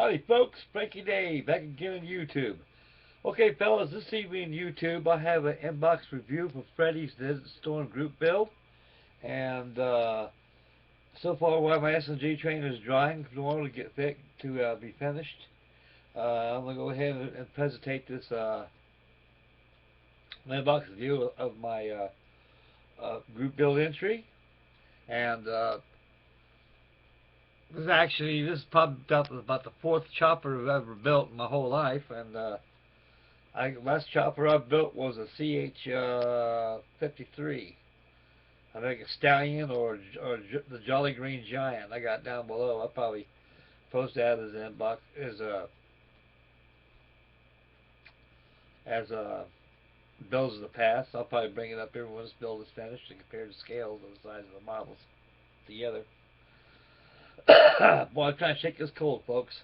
Howdy folks, Frankie Day back again on YouTube. Okay fellas, this evening on YouTube I have an inbox review for Freddys Desert Storm group build. And so far while my SMG trainer is drying in order to get fit to be finished, I'm going to go ahead and presentate this inbox review of my group build entry. And this is probably about the fourth chopper I've ever built in my whole life, and last chopper I built was a CH-53. I think a Stallion or the Jolly Green Giant. I got down below. I'll probably post that as an inbox as a builds of the past. I'll probably bring it up here when this build is finished and compare the scales of the size of the models together. Boy, I'm trying to shake this cold, folks.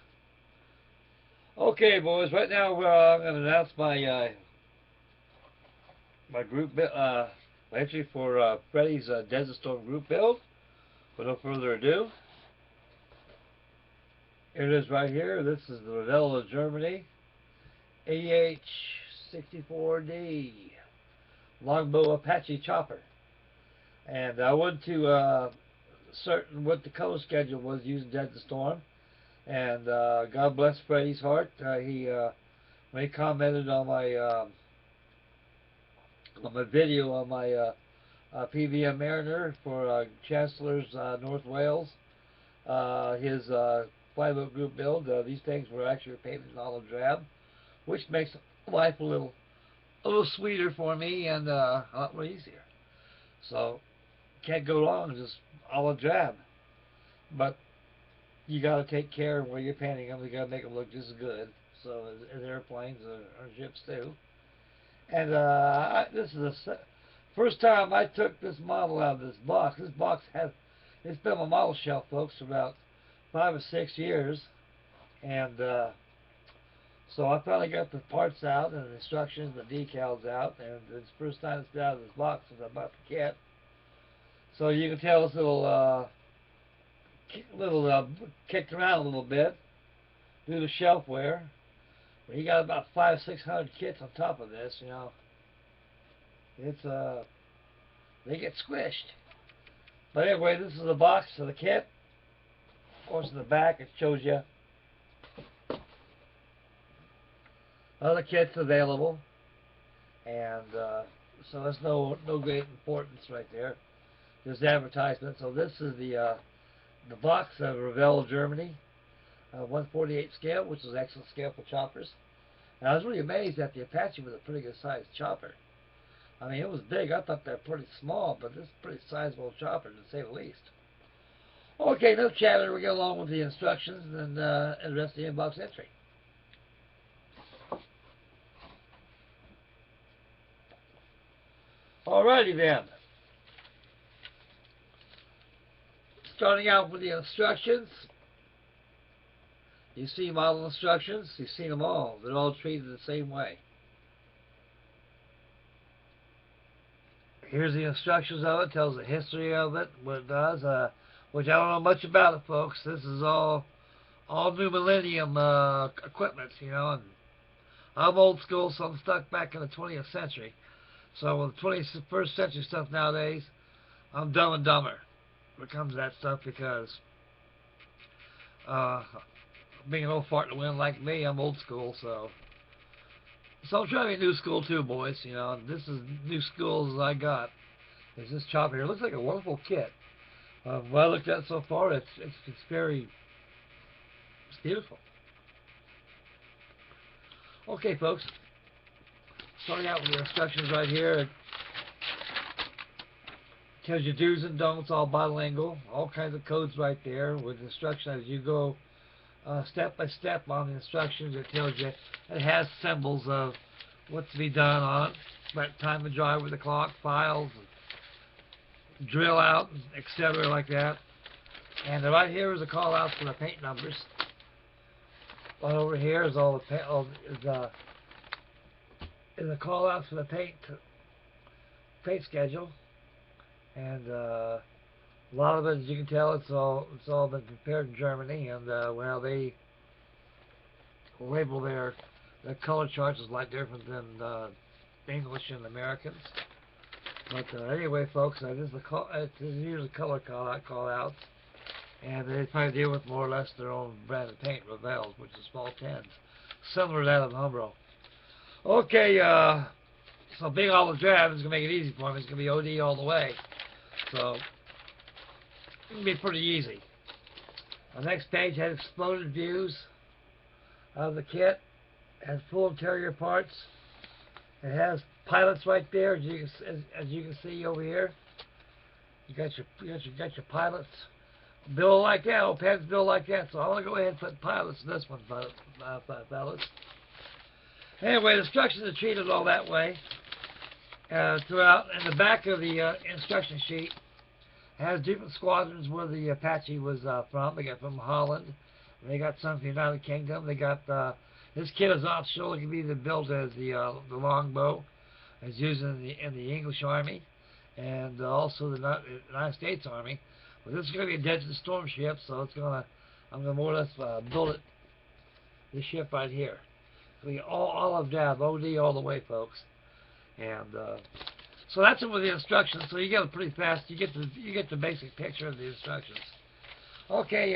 Okay, boys. Right now, I'm going to announce my my group my entry for Freddys Desert Storm group build. With no further ado, here it is right here. This is the Revell, Germany, AH-64D Longbow Apache chopper, and I went to certain what the color schedule was using Desert Storm, and God bless Freddie's heart. When he commented on my video on my PVM Mariner for Chancellor's North Wales, his flyboat group build. These things were actually painted in olive drab, which makes life a little sweeter for me and a lot more easier. So can't go wrong, just olive drab. But you got to take care of where you're painting them. You got to make them look just as good. So as airplanes or ships too. And this is the first time I took this model out of this box. This box it's been on my model shelf, folks, for about 5 or 6 years. And so I finally got the parts out and the instructions, the decals out, and it's the first time it's been out of this box since I bought the kit. So you can tell this little kicked around a little bit due to shelf wear. But you got about 500-600 kits on top of this, you know. It's they get squished. But anyway, this is the box of the kit. Of course, in the back it shows you other kits available, and so that's no great importance right there. There's advertisement. So this is the box of Revell, Germany, 1/48 scale, which is an excellent scale for choppers. And I was really amazed that the Apache was a pretty good sized chopper. I mean, it was big. I thought they were pretty small, but this is a pretty sizable chopper, to say the least. Okay, no chatter. We get along with the instructions and the rest of the inbox entry. Alrighty then. Starting out with the instructions, you see model instructions, you've seen them all. They're all treated the same way. Here's the instructions of it, tells the history of it, what it does, which I don't know much about it, folks. This is all new millennium equipment, you know, and I'm old school, so I'm stuck back in the 20th century. So with the 21st century stuff nowadays, I'm dumb and dumber when it comes to that stuff, because being an old fart in the wind like me, I'm old school, so I'm trying to be new school too, boys, you know, and this is new school as I got. There's this chopper here. It looks like a wonderful kit. What I looked at so far, it's beautiful. Okay, folks, starting out with the instructions right here. It tells you do's and don'ts, all bilingual, all kinds of codes right there with instructions as you go step by step on the instructions. It tells you, it has symbols of what's to be done on it, about time to dry with the clock, files, drill out, etc. like that. And right here is a call out for the paint numbers. Right over here is all the is a call out for the paint schedule. And a lot of it, as you can tell, it's all been prepared in Germany, and well, they label their color charts is like different than English and Americans. But anyway, folks, this is usually color call outs, and they probably deal with more or less their own brand of paint, Revels, which is small 10s, similar to that of Umbro. Okay, so being olive drab is going to make it easy for me. It's going to be OD all the way. So, it's going to be pretty easy. The next page has exploded views of the kit. It has full interior parts. It has pilots right there, as you can see over here. You got your pilots built like that. Old pens built like that. So I'm going to go ahead and put pilots in this one, fellas. Anyway, the instructions are treated all that way. Throughout, in the back of the instruction sheet, has different squadrons where the Apache was from. They got from Holland. They got some from the United Kingdom. They got this kit is optional. It can be either built as the Longbow, as used in the English Army, and also the United States Army. But this is going to be a Desert Storm ship, so I'm going to more or less build it. This ship right here. It's going to be all olive drab, OD all the way, folks. And so that's it with the instructions. So you get it pretty fast. You get the basic picture of the instructions. Okay,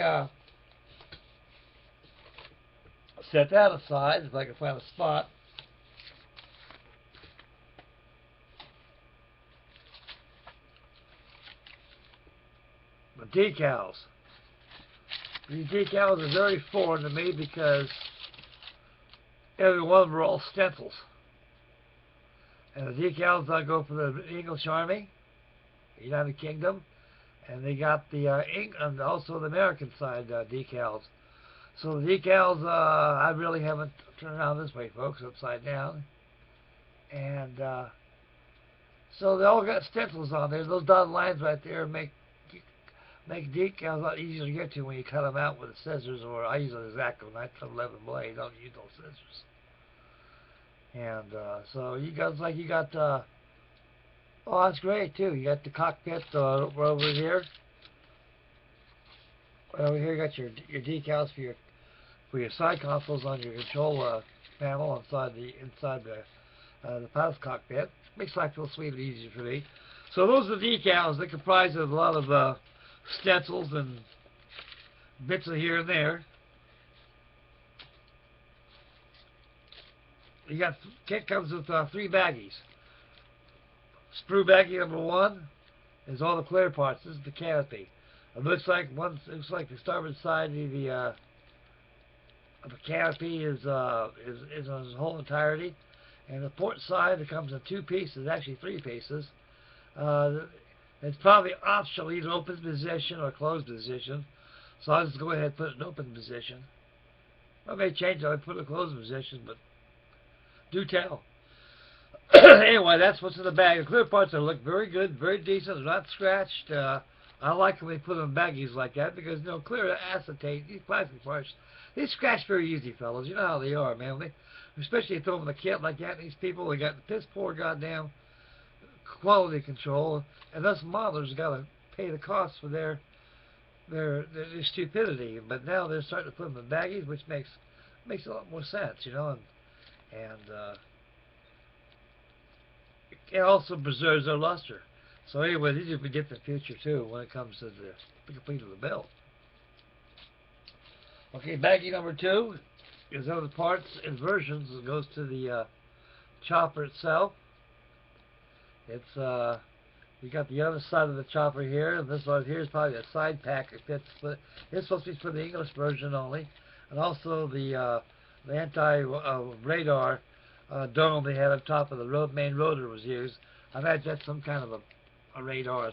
set that aside if I can find a spot. The decals. These decals are very foreign to me because every one of them are all stencils. And the decals go for the English Army, the United Kingdom, and they got the and also the American side decals. So the decals, I really haven't turned around this way, folks, upside down. And so they all got stencils on there. Those dotted lines right there make decals a lot easier to get to when you cut them out with the scissors, or I use an X-Acto 911 blade. I don't use those scissors. And so you got oh, that's great too. You got the cockpit over here. Over here you got your decals for your side consoles on your control panel inside the pilot's cockpit. Makes life feel sweet and easier for me. So those are the decals. They comprise of a lot of stencils and bits of here and there. You got kit comes with 3 baggies. Sprue baggie number 1 is all the clear parts. This is the canopy. It looks like the starboard side of the canopy is on its whole entirety, and the port side it comes in 2 pieces, actually 3 pieces. It's probably optional, either open position or closed position. So I'll just go ahead and put it in open position. I may change it. I put it in closed position, but do tell. Anyway, that's what's in the bag. The clear parts look very good, very decent. They're not scratched. I like when they put them in baggies like that because, clear acetate, these plastic parts, they scratch very easy, fellas. You know how they are, man. Especially if you throw them in a kit like that, these people, they got the piss poor goddamn quality control, and us modelers got to pay the cost for their stupidity. But now they're starting to put them in baggies, which makes a lot more sense, and it also preserves their luster. So anyway, these will be get the future too when it comes to the complete of the build. Okay, baggie number 2 is other parts and versions. It goes to the chopper itself. It's you got the other side of the chopper here, and this one here is probably a side pack. It's supposed to be for the English version only, and also the anti-radar dome they had on top of the main rotor was used. I imagine that's some kind of a radar,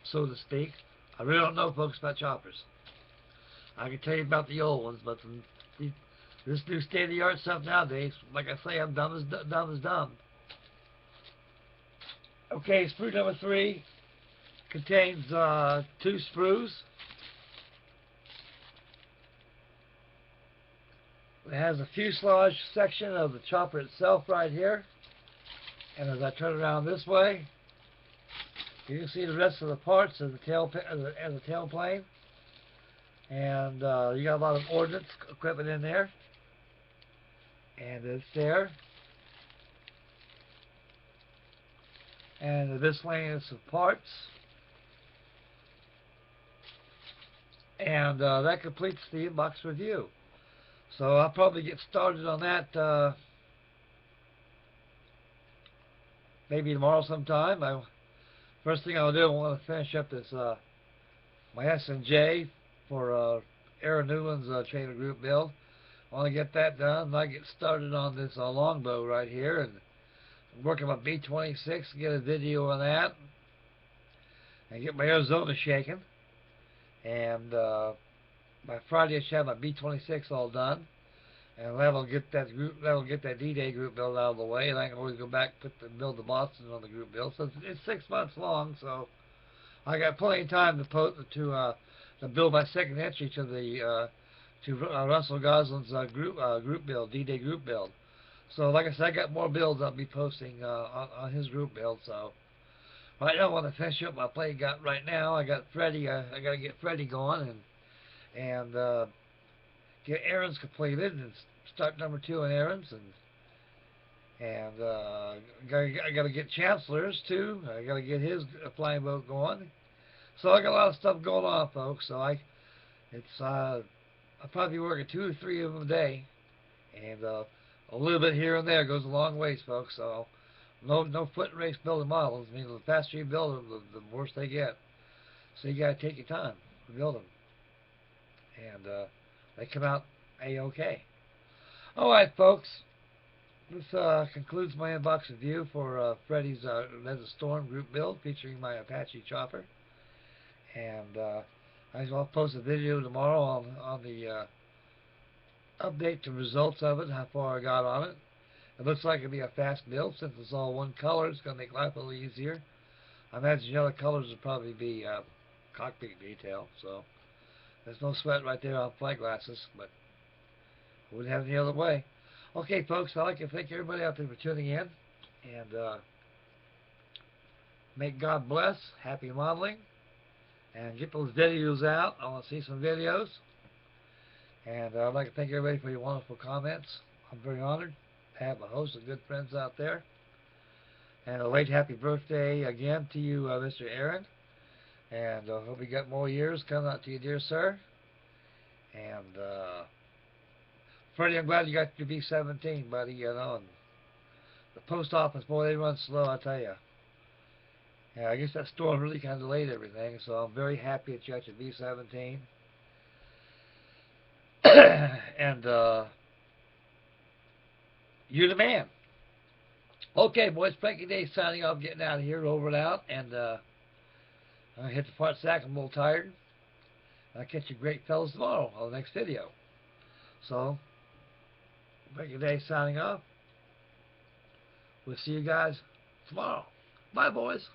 so to speak. I really don't know, folks, about choppers. I can tell you about the old ones, but this new state-of-the-art stuff nowadays, like I say, I'm dumb as dumb. Okay, sprue number 3 contains 2 sprues. It has a fuselage section of the chopper itself right here. And as I turn it around this way, you can see the rest of the parts of the tailplane. And you got a lot of ordnance equipment in there. and it's there. And the miscellaneous of parts. And that completes the inbox review. So I'll probably get started on that maybe tomorrow sometime. First thing I'll do, I want to finish up this my S&J for Aaron Newland's trainer group build. I want to get that done, and I get started on this longbow right here, and I'm working on B26 to get a video on that, and get my Arizona shaking. And by Friday I should have my B26 all done, and that'll get that D-Day group build out of the way, and I can always go back and build the Boston on the group build. So it's 6 months long, so I got plenty of time to build my second entry to the Russell Goslin's group build, D-Day group build. So like I said, I got more builds I'll be posting on his group build. So right now I want to finish up my play got right now. I got Freddy. I got to get Freddy going and get errands completed and start number 2 on errands, and I got to get Chancellor's too. I got to get his flying boat going. So I got a lot of stuff going on, folks. So I'll probably be working 2 or 3 of them a day, and a little bit here and there goes a long ways, folks. So no foot race building models. I mean, the faster you build them, the worse they get. So you got to take your time to build them, and they come out A-OK. All right, folks. This concludes my inbox review for Freddys Desert Storm group build featuring my Apache chopper. And I'll post a video tomorrow on the update the results of it, how far I got on it. It looks like it'll be a fast build since it's all one color. It's going to make life a little easier. I imagine the other colors will probably be cockpit detail, so there's no sweat right there on flight glasses, but I wouldn't have it any other way. Okay, folks, I'd like to thank everybody out there for tuning in, and may God bless, happy modeling, and get those videos out. I want to see some videos, and I'd like to thank everybody for your wonderful comments. I'm very honored to have a host of good friends out there, and a late happy birthday again to you, Mr. Aaron, and I hope you got more years coming out to you, dear sir. And Freddie, I'm glad you got your B-17, buddy. You know, and the post office, boy, they run slow, I tell you. Yeah, I guess that storm really kind of delayed everything, so I'm very happy that you got your B-17. And you're the man. Okay, boys, Frankie Day signing off, getting out of here, over and out, and I'm going to hit the part sack. I'm a little tired. I'll catch you great fellas tomorrow on the next video. So, Frankie Day signing off. We'll see you guys tomorrow. Bye, boys.